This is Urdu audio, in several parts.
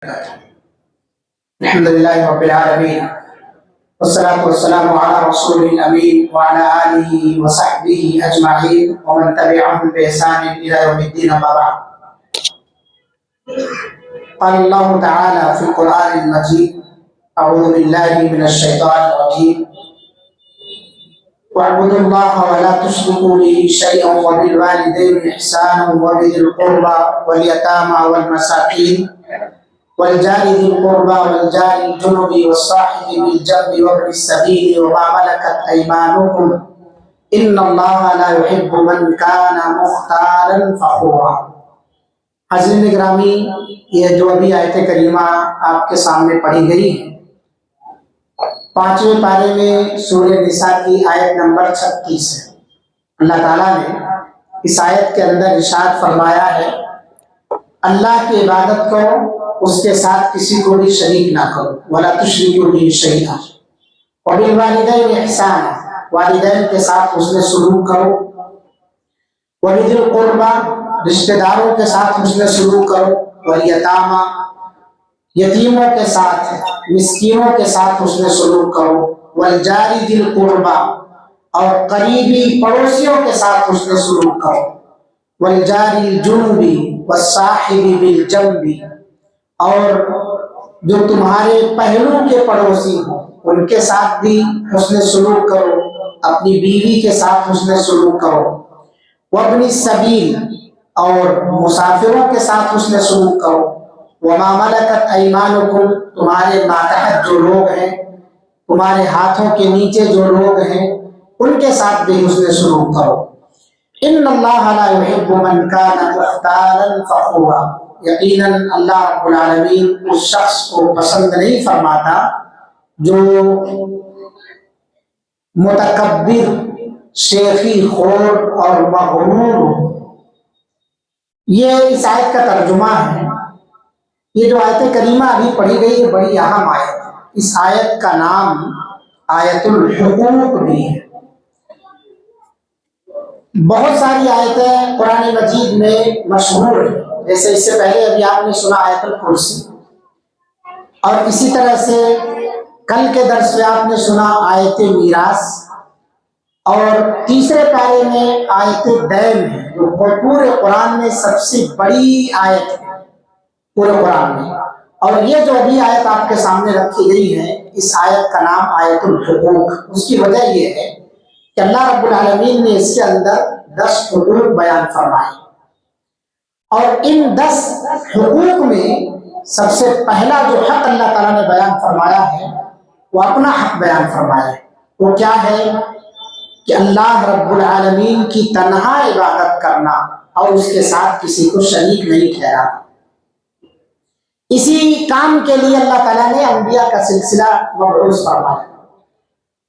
الحمد لله رب العالمين والصلاة والسلام على رسول الأمين وعلى آله وصحبه أجمعين ومن تبعهم بإحسان إلى يوم الدين. أما بعد، قال الله تعالى في القرآن المجيد: أعوذ بالله من الشيطان الرجيم، واعبدوا الله ولا تشركوا به شيئا وبالوالدين إحسانا وبذي القربى واليتامى والمساكين والجار ذي القربى والجار الجنب والصاحب بالجنب وابن السبيل وما ملكت أيمانكم إن الله لا يحب من كان مختالا فخورا. حضرین گرامی، یہ جو ابھی آیت کریمہ آپ کے سامنے پڑھی گئی ہے 5ویں پارے میں سورہ نساء کی آیت نمبر 36 ہے. اللہ تعالیٰ نے اس آیت کے اندر ارشاد فرمایا ہے: اللہ کی عبادت کرو، اس کے ساتھ کسی کو بھی شریک نہ کرو. وَلَا تُشْرِكُوا بِهِ شَيْئًا وَبِالْوَالِدَيْنِ إِحْسَانًا، والدین کے ساتھ حسن سلوک کرو. وَبِذِي الْقُرْبَى، رشتہ داروں کے ساتھ حسن سلوک کرو. وَالْيَتَامَى، یتیموں کے ساتھ، مسکینوں کے ساتھ حسن سلوک کرو. وَالْجَارِ ذِي الْقُرْبَى، اور قریبی پڑوسیوں کے ساتھ حسن سلوک کرو. وَالْجَارِ الْجُنُبِ وَالصَّاحِبِ بِالْجَنبِ، اور جو تمہارے پہلو کے پڑوسی ہوں ان کے ساتھ بھی حسن سلوک کرو. اپنی بیوی کے ساتھ حسن سلوک کرو. وابن السبیل، اور مسافروں کے ساتھ حسن سلوک کرو. وما ملکت ایمانکم، تمہارے ماتحت جو لوگ ہیں، تمہارے ہاتھوں کے نیچے جو لوگ ہیں ان کے ساتھ بھی حسن سلوک کرو. ان اللہ لا يحب من كان مختالا فخورا، یقیناً اللہ رب العالمین اس شخص کو پسند نہیں فرماتا جو متکبر، شیخی خور اور مغرور ہو. یہ اس آیت کا ترجمہ ہے. یہ جو آیت کریمہ ابھی پڑھی گئی ہے بڑی اہم آیت ہے. اس آیت کا نام آیت الحقوق بھی ہے. بہت ساری آیتیں قرآن مجید میں مشہور ہیں، جیسے اس سے پہلے ابھی آپ نے سنا آیت الکرسی، اور اسی طرح سے کل کے درس میں آپ نے سنا آیت میراث، اور تیسرے پارے میں آیت دین ہے جو پورے قرآن میں سب سے بڑی آیت ہے پورے قرآن میں. اور یہ جو ابھی آیت آپ کے سامنے رکھی گئی ہے اس آیت کا نام آیت الحقوق. اس کی وجہ یہ ہے کہ اللہ رب العالمین نے اس کے اندر 10 حقوق بیان فرمائے، اور ان 10 حقوق میں سب سے پہلا جو حق اللہ تعالیٰ نے بیان فرمایا ہے وہ اپنا حق بیان فرمایا ہے. وہ کیا ہے کہ اللہ رب العالمین کی تنہا عبادت کرنا اور اس کے ساتھ کسی کو شریک نہیں ٹھہرانا. اسی کام کے لیے اللہ تعالیٰ نے انبیاء کا سلسلہ مبعوث فرمایا،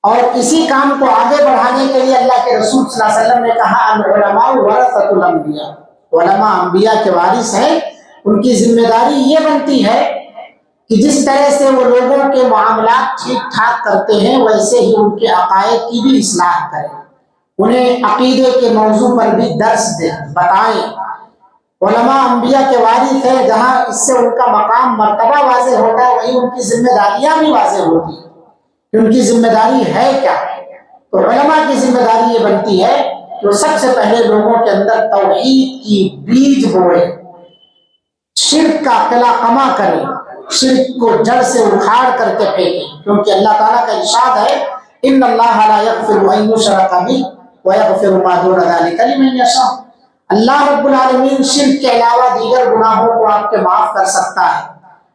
اور اسی کام کو آگے بڑھانے کے لیے اللہ کے رسول صلی اللہ علیہ وسلم نے کہا: العلماء ورثۃ الانبیاء، علماء انبیاء کے وارث ہیں. ان کی ذمہ داری یہ بنتی ہے کہ جس طرح سے وہ لوگوں کے معاملات ٹھیک ٹھاک کرتے ہیں ویسے ہی ان کے عقائد کی بھی اصلاح کریں، انہیں عقیدے کے موضوع پر بھی درس دیں، بتائیں. علماء انبیاء کے وارث ہیں. جہاں اس سے ان کا مقام مرتبہ واضح ہوتا ہے وہیں ان کی ذمہ داریاں بھی واضح ہوتی ہیں کہ ان کی ذمہ داری ہے کیا. تو علماء کی ذمہ داری یہ بنتی ہے کہ وہ سب سے پہلے لوگوں کے اندر توحید کی بیج بوئے، شرک کا قلع قمع کریں، شرک کو جڑ سے اکھاڑ کر کے پھینکیں. کیونکہ اللہ تعالیٰ کا ارشاد ہے: ان اللہ لا یغفر ان یشرک بہ ویغفر ما دون ذلک لمن یشاء. اللہ رب العالمین شرک کے علاوہ دیگر گناہوں کو آپ کے معاف کر سکتا ہے،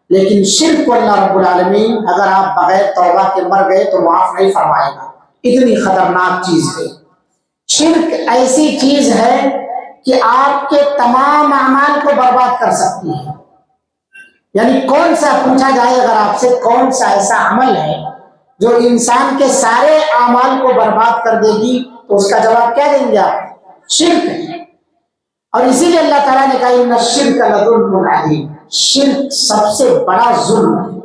لیکن شرک کو اللہ رب العالمین اگر آپ بغیر توبہ کے مر گئے تو معاف نہیں فرمائے گا. اتنی خطرناک چیز ہے شرک. ایسی چیز ہے کہ آپ کے تمام اعمال کو برباد کر سکتی ہے. یعنی کون سا، پوچھا جائے اگر آپ سے کون سا ایسا عمل ہے جو انسان کے سارے اعمال کو برباد کر دے گی، تو اس کا جواب کیا دیں گے آپ؟ شرک ہے. اور اسی لیے اللہ تعالیٰ نے کہا: ان الشرک لظلم عظیم، شرک سب سے بڑا ظلم ہے.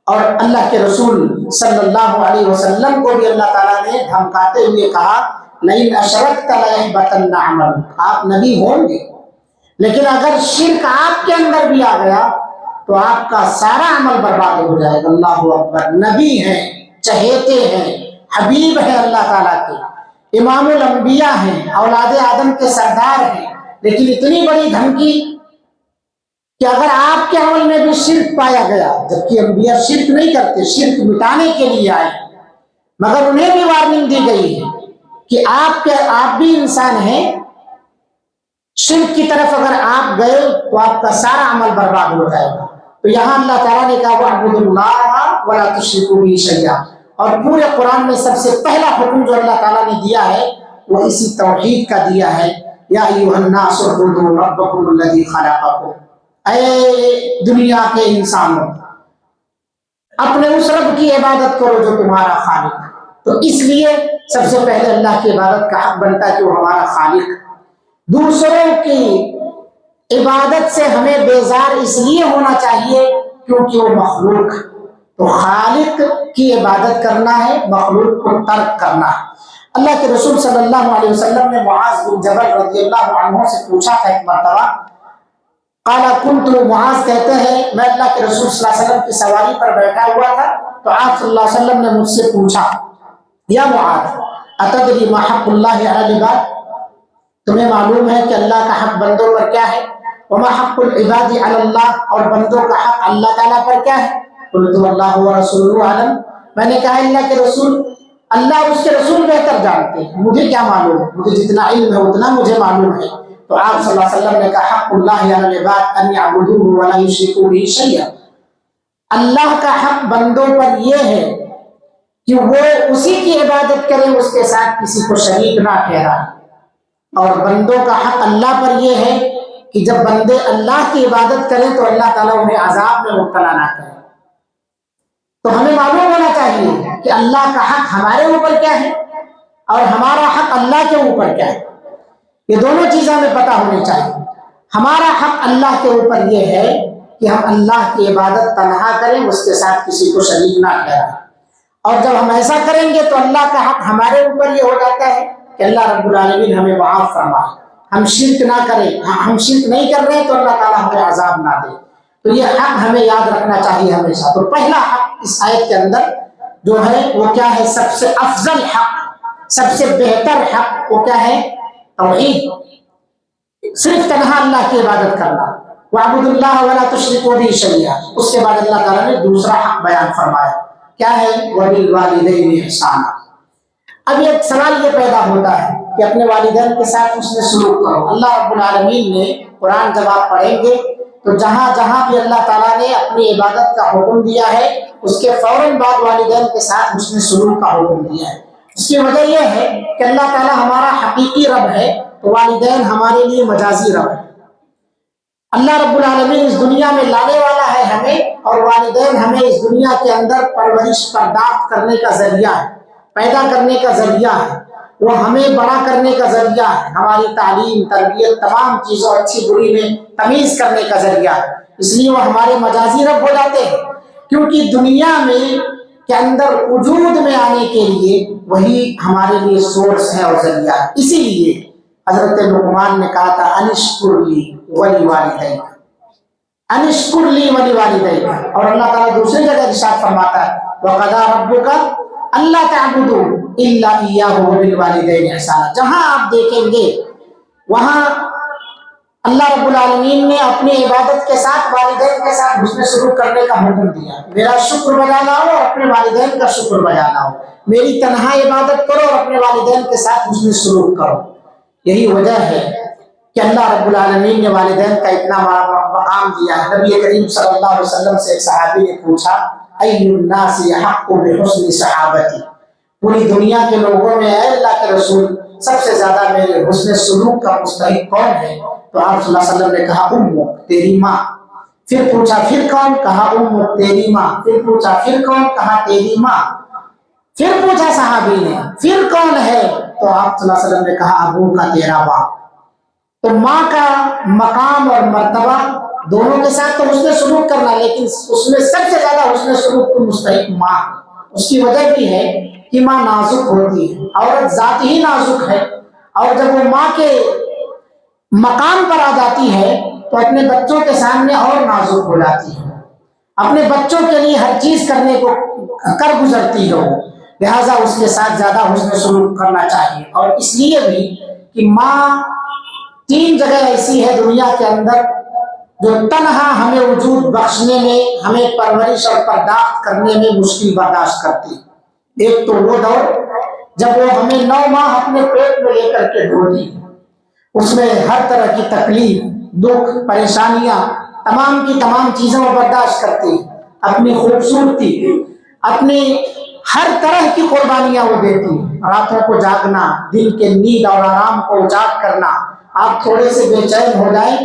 اور اللہ کے رسول صلی اللہ علیہ وسلم کو بھی اللہ تعالیٰ نے دھمکاتے ہوئے کہا: لئن اشرکت لیحبطن عملک. آپ نبی ہوں گے لیکن اگر شرک آپ کے اندر بھی آ گیا تو آپ کا سارا عمل برباد ہو جائے گا۔ اللہ اکبر۔ نبی ہیں، چہیتے ہیں، حبیب ہیں اللہ تعالیٰ کے، امام الانبیاء ہیں، اولاد آدم کے سردار ہیں، لیکن اتنی بڑی دھمکی کہ اگر آپ کے عمل میں بھی شرک پایا گیا، جبکہ انبیاء شرک نہیں کرتے، شرک مٹانے کے لیے آئے، مگر انہیں بھی وارننگ دی گئی ہے کہ آپ بھی انسان ہیں، شرک کی طرف اگر آپ گئے تو آپ کا سارا عمل برباد ہو جائے گا۔ تو یہاں اللہ تعالیٰ نے کہا وَاعْبُدُوا اللَّهَ وَلَا تُشْرِكُوا بِهِ شَيْئًا، اور پورے قرآن میں سب سے پہلا حکم جو اللہ تعالیٰ نے دیا ہے وہ اسی توحید کا دیا ہے۔ یا ایھا الناس اعبدوا ربکم الذی خلقکم، اے دنیا کے انسانوں اپنے اس رب کی عبادت کرو جو تمہارا خالق ہے۔ تو اس لیے سب سے پہلے اللہ کی عبادت کا حق بنتا ہے کہ وہ ہمارا خالق ہے۔ دوسروں کی عبادت سے ہمیں بیزار اس لیے ہونا چاہیے کیونکہ وہ مخلوق ہے، تو خالق کی عبادت کرنا ہے، مخلوق کو ترک کرنا ہے۔ اللہ کے رسول صلی اللہ علیہ وسلم نے معاذ بن جبل رضی اللہ عنہ سے پوچھا تھا ایک مرتبہ، قال كنت، معاذ کہتے ہیں میں اللہ کے رسول صلی اللہ علیہ وسلم کی سواری پر بیٹھا ہوا تھا تو آپ صلی اللہ علیہ وسلم نے مجھ سے پوچھا یا معاذ اتدری ما حق اللہ علی العباد، تمہیں معلوم ہے کہ اللہ کا حق بندوں پر کیا ہے، وما حق العباد علی اللہ، اور بندوں کا حق اللہ تعالیٰ پر کیا ہے، قلت اللہ ورسولہ اعلم، میں نے کہا اللہ کے رسول، اللہ اور اس کے رسول بہتر جانتے ہیں، مجھے کیا معلوم، مجھے جتنا علم ہے اتنا مجھے معلوم ہے۔ تو آپ صلی اللہ علیہ وسلم نے کہا حق اللہ علی العباد ان یعبدوہ ولا یشرکوا بہ شیئا، اللہ کا حق بندوں پر یہ ہے کہ وہ اسی کی عبادت کریں، اس کے ساتھ کسی کو شریک نہ ٹھہرائیں، اور بندوں کا حق اللہ پر یہ ہے کہ جب بندے اللہ کی عبادت کریں تو اللہ تعالیٰ انہیں عذاب میں مبتلا نہ کرے۔ تو ہمیں معلوم ہونا چاہیے کہ اللہ کا حق ہمارے اوپر کیا ہے اور ہمارا حق اللہ کے اوپر کیا ہے، یہ دونوں چیزیں ہمیں پتہ ہونی چاہیے۔ ہمارا حق اللہ کے اوپر یہ ہے کہ ہم اللہ کی عبادت تنہا کریں، اس کے ساتھ کسی کو شریک نہ ٹھہرائیں، اور جب ہم ایسا کریں گے تو اللہ کا حق ہمارے اوپر یہ ہو جاتا ہے کہ اللہ رب العالمین ہمیں معاف فرمائے، ہم شرک نہ کریں، ہم شرک نہیں کر رہے تو اللہ تعالیٰ ہمیں عذاب نہ دے۔ تو یہ حق ہمیں یاد رکھنا چاہیے ہمیشہ۔ تو پہلا حق اس آیت کے اندر جو ہے وہ کیا ہے، سب سے افضل حق، سب سے بہتر حق وہ کیا ہے، توحید، صرف تنہا اللہ کی عبادت کرنا، وَاعْبُدُوا اللَّهَ وَلَا تُشْرِكُوا بِهِ شَيْئًا۔ اس کے بعد اللہ تعالیٰ نے دوسرا حق بیان فرمایا، کیا ہے، وَبِالْوَالِدَيْنِ إِحْسَانًا۔ اب ایک سوال یہ پیدا ہوتا ہے کہ اپنے والدین کے ساتھ حسن سلوک کرو۔ اللہ رب العالمین نے قرآن جب آپ پڑھیں گے تو جہاں جہاں بھی اللہ تعالیٰ نے اپنی عبادت کا حکم دیا ہے اس کے فوراً بعد والدین کے ساتھ حسن سلوک کا حکم دیا ہے۔ اس کی وجہ یہ ہے کہ اللہ تعالیٰ ہمارا حقیقی رب ہے تو والدین ہمارے لیے مجازی رب ہے۔ اللہ رب العالمین اس دنیا میں لانے والا ہے ہمیں، اور والدین ہمیں اس دنیا کے اندر پرورش پرداخت کرنے کا ذریعہ ہے، پیدا کرنے کا ذریعہ ہے، وہ ہمیں بڑا کرنے کا ذریعہ ہے، ہماری تعلیم، تربیت، تمام چیزوں اچھی بری میں تمیز کرنے کا ذریعہ ہے۔ اس لیے وہ ہمارے مجازی رب ہو جاتے ہیں، کیونکہ دنیا میں کے اندر وجود میں آنے کے لیے وہی ہمارے لیے سورس ہے اور ذریعہ ہے۔ اسی لیے حضرت لقمان نے کہا تھا انشکر لی ولی والدیک، انشکر لی ولی والدیک، اور اللہ تعالیٰ دوسری جگہ ارشاد فرماتا ہے وَقَضَىٰ رَبُّكَ أَلَّا تَعْبُدُوا إِلَّا إِيَّاهُ وَبِالْوَالِدَيْنِ إِحْسَانًا۔ جہاں آپ دیکھیں گے وہاں اللہ رب العالمین نے اپنی عبادت کے ساتھ والدین کے ساتھ حسن سلوک کرنے کا حکم دیا، میرا شکر بجا لاؤ اور اپنے والدین کا شکر بجا لاؤ، میری تنہا عبادت کرو اور اپنے والدین کے ساتھ حسن سلوک کرو۔ یہی وجہ ہے کہ اللہ رب العالمین نے والدین کا اتنا مقام دیا ہے۔ نبی کریم صلی اللہ علیہ وسلم سے ایک صحابی نے پوچھا ای الناس احق بحسن صحابتی، پوری دنیا کے لوگوں میں اے اللہ کے رسول سب سے زیادہ میرے حسن سلوک کا مستحق کون ہے؟ تو آپ صلی اللہ علیہ وسلم نے کہا امک، تیری ماں۔ پھر پوچھا پھر کون؟ کہا امک، تیری ماں۔ پھر پوچھا پھر کون؟ کہا تیری ماں۔ پھر پوچھا صحابی نے پھر کون ہے؟ تو آپ صلی اللہ علیہ وسلم نے کہا ابو کا، تیرا باپ۔ تو ماں کا مقام اور مرتبہ دونوں کے ساتھ تو حسن سلوک کرنا، لیکن اس میں سب سے زیادہ حسن سلوک کو مستحق ماں۔ اس کی وجہ بھی ہے کہ ماں نازک ہوتی ہے، عورت ذات ہی نازک ہے، اور جب وہ ماں کے مقام پر آ جاتی ہے تو اپنے بچوں کے سامنے اور نازک ہو جاتی ہے۔ اپنے بچوں کے لیے ہر چیز کرنے کو کر گزرتی ہے وہ، لہٰذا اس کے ساتھ زیادہ حسن سلوک کرنا چاہیے۔ اور اس لیے بھی کہ ماں 3 جگہ ایسی ہے دنیا کے اندر جو تنہا ہمیں وجود بخشنے میں، ہمیں پرورش اور پرداخت کرنے میں مشکل برداشت کرتی۔ ایک تو وہ دور جب وہ ہمیں 9 ماہ اپنے پیٹ میں لے کر کے ڈھوتی، اس میں ہر طرح کی تکلیف، دکھ، پریشانیاں، تمام کی تمام چیزوں کو برداشت کرتی، اپنی خوبصورتی، اپنی ہر طرح کی قربانیاں وہ دیتی، راتوں کو جاگنا، دن کے نیند اور آرام کو اجاگ کرنا، آپ تھوڑے سے بے چین ہو جائیں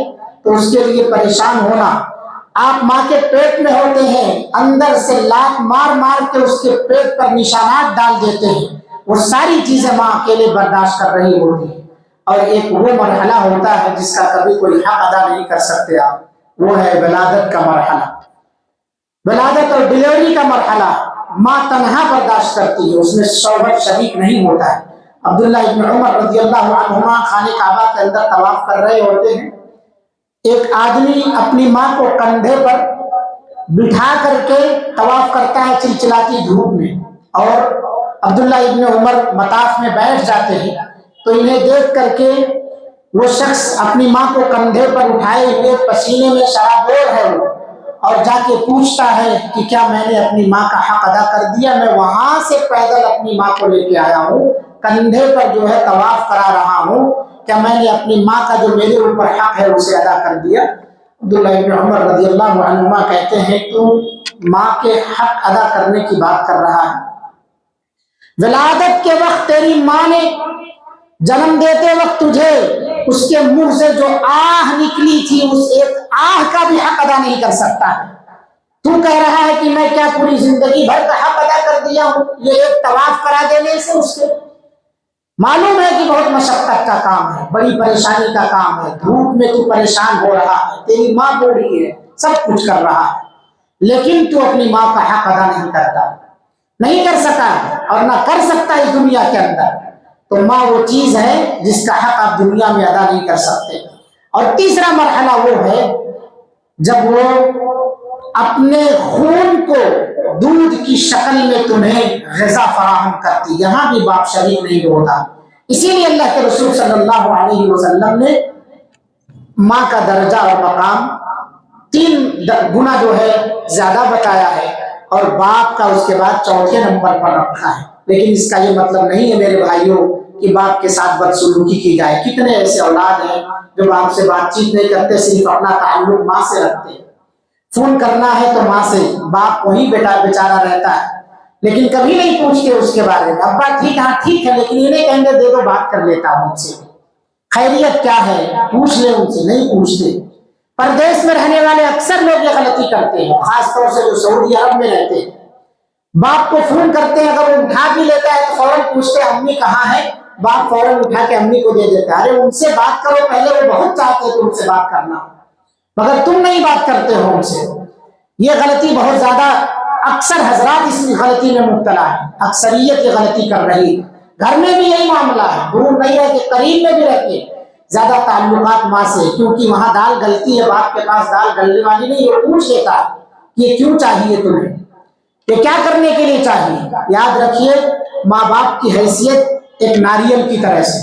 تو اس کے لیے پریشان ہونا، آپ ماں کے پیٹ میں ہوتے ہیں، اندر سے لات مار مار کے اس کے پیٹ پر نشانات ڈال دیتے ہیں، وہ ساری چیزیں ماں اکیلے برداشت کر رہی ہوتی ہے۔ اور ایک وہ مرحلہ ہوتا ہے جس کا کبھی کوئی حق ادا نہیں کر سکتے آپ، وہ ہے ولادت کا مرحلہ، ولادت اور ڈلیوری کا مرحلہ ماں تنہا برداشت کرتی ہے، اس میں شوہر شریک نہیں ہوتا ہے۔ عبداللہ ابن عمر رضی اللہ عنہما خانہ کعبہ کے اندر طواف کر رہے ہوتے ہیں، ایک آدمی اپنی ماں کو کندھے پر بٹھا کر کے طواف کرتا ہے چلچلاتی دھوپ میں، اور عبداللہ ابن عمر مطاف میں بیٹھ جاتے ہیں، تو انہیں دیکھ کر کے وہ شخص اپنی ماں کو کندھے پر اٹھائے ہوئے پسینے میں شرابور ہے وہ، اور جا کے پوچھتا ہے کہ کیا میں نے اپنی ماں کا حق ادا کر دیا؟ میں وہاں سے پیدل اپنی ماں کو لے کے آیا ہوں، کندھے پر جو ہے طواف کرا رہا ہوں، کیا میں نے اپنی ماں کا جو میرے اوپر حق ہے اسے ادا کر دیا؟ عبداللہ ابن عمر رضی اللہ عنہما کہتے ہیں تو ماں کے حق ادا کرنے کی بات کر رہا ہے، ولادت کے وقت تیری ماں نے جنم دیتے وقت تجھے اس کے منہ سے جو آہ نکلی تھی اس ایک آہ کا بھی حق ادا نہیں کر سکتا ہے، تو کہہ رہا ہے کہ میں کیا پوری زندگی بھر کا حق ادا کر دیا ہوں یہ ایک طواف کرا دینے سے؟ اس کے معلوم ہے کہ بہت مشقت کا کام ہے، بڑی پریشانی کا کام ہے، دھوپ میں تو پریشان ہو رہا ہے، تیری ماں بوڑھی ہے، سب کچھ کر رہا ہے، لیکن تو اپنی ماں کا حق ادا نہیں کرتا، نہیں کر سکا اور نہ کر سکتا اس دنیا کے اندر، تو ماں وہ چیز ہے جس کا حق آپ دنیا میں ادا نہیں کر سکتے۔ اور تیسرا مرحلہ وہ ہے جب وہ اپنے خون کو دودھ کی شکل میں تمہیں غذا فراہم کرتی، یہاں بھی باپ شریک نہیں ہوتا۔ اسی لیے اللہ کے رسول صلی اللہ علیہ وسلم نے ماں کا درجہ اور مقام 3 گنا جو ہے زیادہ بتایا ہے، اور باپ کا اس کے بعد 4تھے نمبر پر رکھا ہے۔ لیکن اس کا یہ مطلب نہیں ہے میرے بھائیوں کہ باپ کے ساتھ بدسلوکی کی جائے۔ کتنے ایسے اولاد ہیں جو باپ سے بات چیت نہیں کرتے، صرف اپنا تعلق ماں سے رکھتے ہیں، فون کرنا ہے تو ماں سے، باپ وہی بیچارہ رہتا ہے لیکن کبھی نہیں پوچھتے اس کے بارے میں، ابا ٹھیک ہے؟ ہاں ٹھیک ہے، لیکن یہ نہیں کہیں گے دے دو بات کر لیتا ہوں ان سے، خیریت کیا ہے پوچھ لے ان سے، نہیں پوچھتے۔ پردیس میں رہنے والے اکثر لوگ یہ غلطی کرتے ہیں، خاص طور سے جو سعودی عرب میں رہتے ہیں، باپ کو فون کرتے ہیں، اگر وہ اٹھا بھی لیتا ہے تو فوراً پوچھتے ہیں امی کہاں ہے، باپ فوراً اٹھا کے امی کو دے دیتا ہے، ارے ان سے بات کرو پہلے، وہ بہت چاہتے ہیں تم سے بات کرنا مگر تم نہیں بات کرتے ہو ان سے۔ یہ غلطی بہت زیادہ، اکثر حضرات اس غلطی میں مبتلا ہے، اکثریت یہ غلطی کر رہی ہے، گھر میں بھی یہی معاملہ ہے، دور نہیں رہتے، قریب میں بھی رہتے، زیادہ تعلقات ماں سے، کیونکہ وہاں دال گلتی ہے، باپ کے پاس دال گلنے والی نہیں، وہ پوچھ لیتا کہ یہ کیوں چاہیے تمہیں، یہ کیا کرنے کے لیے چاہیے؟ یاد رکھیے ماں باپ کی حیثیت ایک ناریل کی طرح سے،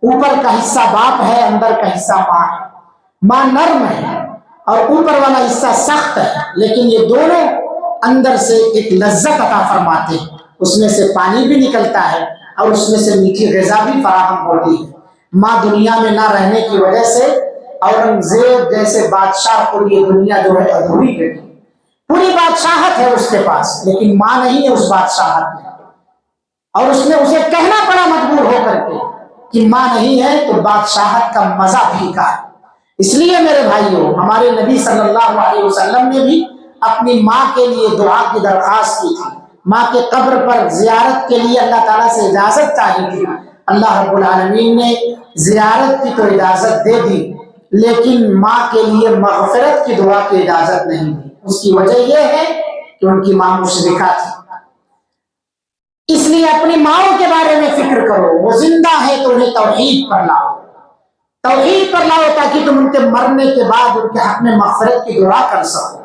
اوپر کا حصہ باپ ہے، اندر کا حصہ ماں ہے، ماں نرم ہے اور اوپر والا حصہ سخت ہے، لیکن یہ دونوں اندر سے ایک لذت عطا فرماتے ہیں، اس میں سے پانی بھی نکلتا ہے اور اس میں سے میٹھی غذا بھی فراہم ہوتی ہے۔ ماں دنیا میں نہ رہنے کی وجہ سے اورنگزیب جیسے بادشاہ کو یہ دنیا جو ہے ادھوری لگی، پوری بادشاہت ہے اس کے پاس لیکن ماں نہیں ہے اس بادشاہت میں، اور اس نے اسے کہنا پڑا مجبور ہو کر کے کہ ماں نہیں ہے تو بادشاہت کا مزہ پھیکا ہے۔ اس لیے میرے بھائیوں ہمارے نبی صلی اللہ علیہ وسلم نے بھی اپنی ماں کے لیے دعا کی درخواست کی تھی، ماں کے قبر پر زیارت کے لیے اللہ تعالیٰ سے اجازت چاہی تھی، اللہ رب العالمین نے زیارت کی تو اجازت دے دی لیکن ماں کے لیے مغفرت کی دعا کی اجازت نہیں دی۔ اس کی وجہ یہ ہے کہ ان کی ماں مشرکہ تھی۔ اس لیے اپنی ماؤں کے بارے میں فکر کرو، وہ زندہ ہے تو انہیں توحید پر لاؤ، توحید پر لاؤ تاکہ تم ان کے مرنے کے بعد ان کے حق میں مغفرت کی دعا کر سکو۔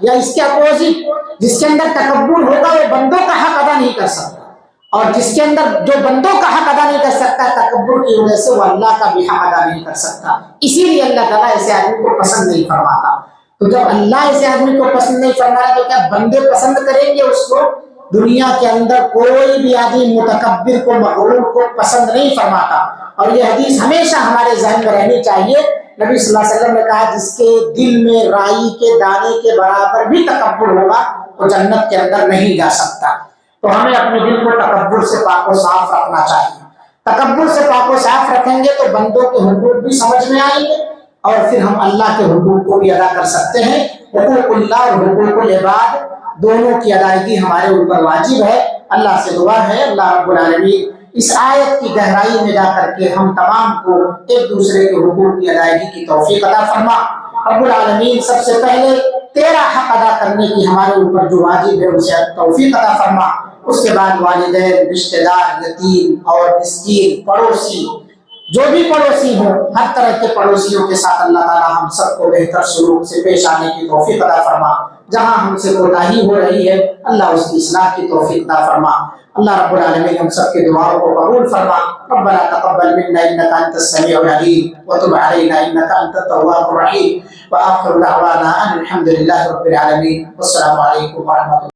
یا اس کے اپوزٹ جس کے اندر تکبر ہوگا وہ بندوں کا حق ادا نہیں کر سکتا، اور جس کے اندر جو بندوں کا حق ادا نہیں کر سکتا تکبر کی وجہ سے وہ اللہ کا بھی حق ادا نہیں کر سکتا۔ اسی لیے اللہ تعالیٰ ایسے آدمی کو پسند نہیں فرماتا۔ تو جب اللہ ایسے آدمی کو پسند نہیں فرماتا تو کیا بندے پسند کریں گے اس کو؟ دنیا کے اندر کوئی بھی آدمی متکبر کو، مغرور کو پسند نہیں فرماتا۔ اور یہ حدیث ہمیشہ ہمارے ذہن میں رہنی چاہیے۔ نبی صلی اللہ علیہ وسلم نے کہا جس کے دل میں رائی کے دانے کے برابر بھی تکبر ہوگا وہ جنت کے اندر نہیں جا سکتا۔ تو ہمیں اپنے دل کو تکبر سے پاک و صاف رکھنا چاہیے۔ تکبر سے پاک و صاف رکھیں گے تو بندوں کے حقوق بھی سمجھ میں آئیں گے اور پھر ہم اللہ کے حقوق کو بھی ادا کر سکتے ہیں۔ حقوق اللہ اور حقوق العباد دونوں کی ادائیگی ہمارے اوپر واجب ہے۔ اللہ سے دعا ہے اللہ رب العالمین اس آیت کی گہرائی میں جا کر کے ہم تمام کو ایک دوسرے کے حقوق کی ادائیگی کی توفیق عطا فرما۔ رب العالمین سب سے پہلے تیرا حق ادا کرنے کی ہمارے اوپر جو واجب ہے اسے توفیق عطا فرما۔ اس کے بعد والدین، رشتہ دار، یتیم اور مسکین، پڑوسی، جو بھی پڑوسی ہوں، ہر طرح کے پڑوسیوں کے ساتھ اللہ تعالی ہم سب کو بہتر سلوک سے پیش آنے کی توفیق عطا فرما۔ جہاں ہم سے کوتاہی ہو رہی ہے اللہ اس کی اصلاح کی توفیق عطا فرما۔ اللہ رب العالمین ہم سب کے دعاؤں کو قبول فرما۔ ربنا تقبل منا انك انت السميع العليم وتب علينا انك انت التواب الرحيم واخر دعوانا ان الحمد لله رب العالمين والسلام عليكم ورحمة الله